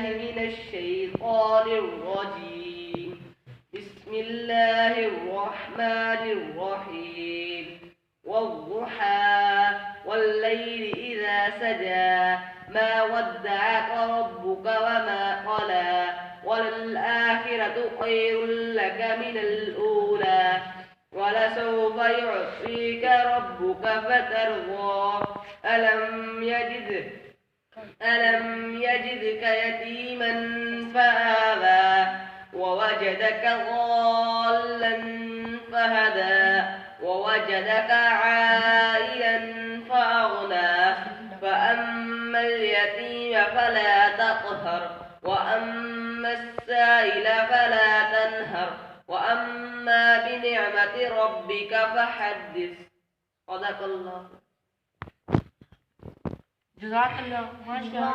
من الشيطان الرجيم. بسم الله الرحمن الرحيم. والضحى والليل إذا سجى ما ودعك ربك وما قلى وللآخرة خير لك من الأولى ولسوف يعطيك ربك فترضى ألم يجدك يتيما فآوى ووجدك ضالا فهدى ووجدك عائلا فأغنى فأما اليتيم فلا تقهر وأما السائل فلا تنهر وأما بنعمة ربك فحدث. صدق الله. جزاك الله ما شاء الله.